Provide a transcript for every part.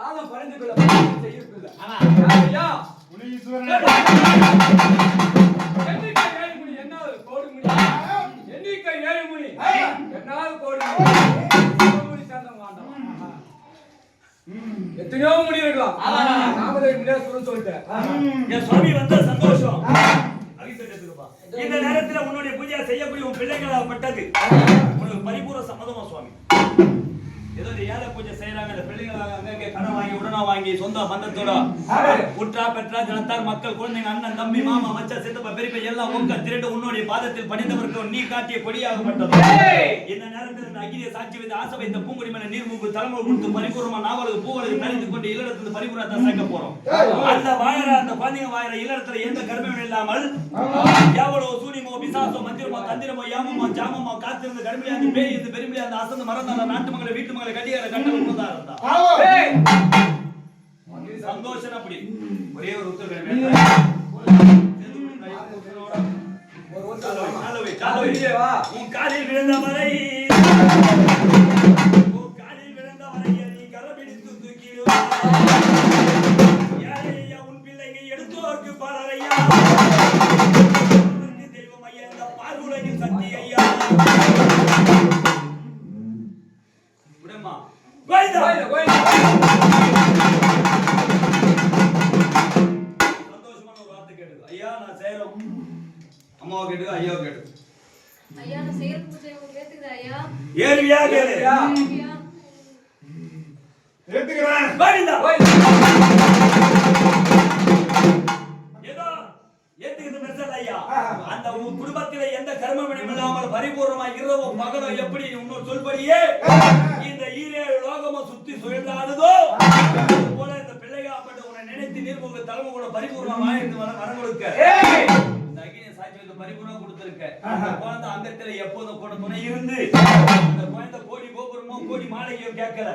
பாதம் பறிந்து கொள்ள செய்யப்பில்லை. ஐயா முனீஸ்வரன் எண்ணிக்கை 7 மணி என்னாவது கோடி மணி எண்ணிக்கை 7 மணி என்னாவது கோடி மணி சேர்ந்த மாட்டோம். எத்தனையோ மணி இருக்கலாம். நாமதே முனீஸ்வரன் சொல்லிட்டேன். என் சுவாமி வந்த சந்தோஷம். இந்த நேரத்தில் உன்னுடைய பூஜை செய்யக்கூடிய உன் பிள்ளைகளாகப்பட்டது உனக்கு பரிபூர்ண சம்மதமா சுவாமி? ஏதோ ஏழை பூஜை செய்யறாங்க அந்த பிள்ளைங்களாக அங்கங்கே கடன் வாங்கி உடனே வாங்கி சொந்த பந்தத்தோட உற்றா பெற்றா ஜனத்தார் மக்கள் குழந்தைங்க அண்ணன் தம்பி மாமா மச்சா சித்தப்பா பெரியப்பா எல்லாம் உங்க திரண்டு உன்னுடைய பாதத்தில் பணிந்தவருக்கு நீ காட்டிய கொடியாகப்பட்டது. இந்த நேரத்தில் இந்த அகிலிய சாட்சி வைத்து ஆசை வைத்த பூங்குடி மேல நீர்மூக்கு தலைமுறை கொடுத்து பரிபூர்ணமா நாவலுக்கு பூவலுக்கு தரித்து கொண்டு இல்லடத்துல பரிபூர்ணத்தை சேர்க்க போறோம். அந்த வாயிற அந்த குழந்தைங்க வாயிற இல்லடத்துல எந்த கர்மமும் இல்லாமல் எவ்வளவு சூனியமோ பிசாசோ மந்திரமோ தந்திரமோ யாமமோ ஜாமமோ காத்திருந்து கடுமையாக பேய் இந்த பெருமையா அந்த அசந்த மறந்தால நாட்டு மக்களை வீட்டு மக்களை கட்டியார கட்ட உண்மைதா இருந்தா சந்தோஷம். அப்படி ஒரே ஒரு உத்தரவு உன் காலில் விழுந்த வரை நீ கரபிடித்து தூக்கிடுவாய். உன் பிள்ளைங்க எடுத்தோர்க்கு பலரையா தெய்வம் ஐயா இந்த பார்வுலகின் சக்தி ஐயா விடமா சந்தோஷமான ஒரு வார்த்தை கேட்டது. ஐயா நான் செய்யறோம். அம்மாவை கேட்டு ஐயாவை கேட்டு ஐயா நான் செய்யற பூஜை ஏத்துக்குதா ஐயா? ஏறுவியா கேளு. ஏத்துக்கிறேன். வாடிடா. ஏதோ ஏத்துக்கிறது பெருசல்ல ஐயா. அந்த உன் குடும்பத்திலே எந்த கர்மவினையும் இல்லாமல் பரிபூர்ணமாய் இரவும் பகலும் எப்படி இன்னொரு சொல்படியே இந்த ஈரேழு லோகமும் சுத்தி சுழன்றாடுதோ போல இந்த பிள்ளையாப்பட்ட உன்னை நினைத்து நீர்முக தலைமை கூட பரிபூர்ணமாக இருந்து வரம் கொடுக்க இந்த அகிலிய சாட்சியத்தை பரிபூர்ணம் கொடுத்திருக்க. அந்த குழந்தை அங்கத்திலே எப்போதும் கூட துணை இருந்து அந்த குழந்தை கோடி கோபுரமோ கோடி மாளிகையோ கேட்கல.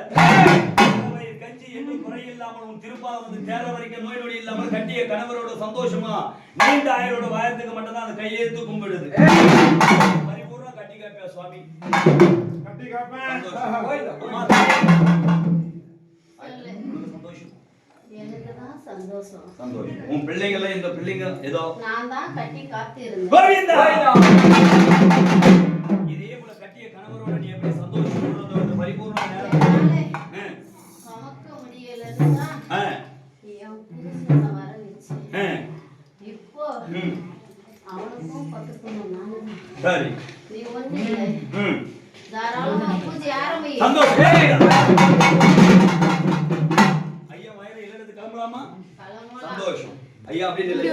கஞ்சி என்று குறையில்லாமல் உன் திருப்பாவை வந்து தேர வரைக்கும் நோய் நொடி இல்லாமல் கட்டிய கணவரோட சந்தோஷமா நீண்ட ஆயுளோட வாயத்துக்கு மட்டும்தான் அந்த கையெழுத்து கும்பிடுது. பரிபூர்ணம் கட்டி காப்பியா சுவாமி? கட்டி காப்பேன். சந்தோஷம். சந்தோஷம். உன் பிள்ளைங்கள இந்த பிள்ளைங்க ஏதோ நான் தான் கட்டி காத்து இருந்தேன். இதே போல கட்டிய கணவரோட நீ எப்படி சந்தோஷம் பரிபூர்ண நேரம் சமக்க முடியலன்னா என் புருஷனை வர வச்சு இப்போ அவனுக்கும் பக்கத்துக்கும் நானும் சரி நீ ஒண்ணு இல்லை தாராளமா பூஜை ஆரம்பி. சந்தோஷம். ஐயா வயல இல்லறது கிளம்பலாமா? சந்தோஷம். ஐயா அப்படி இல்லை.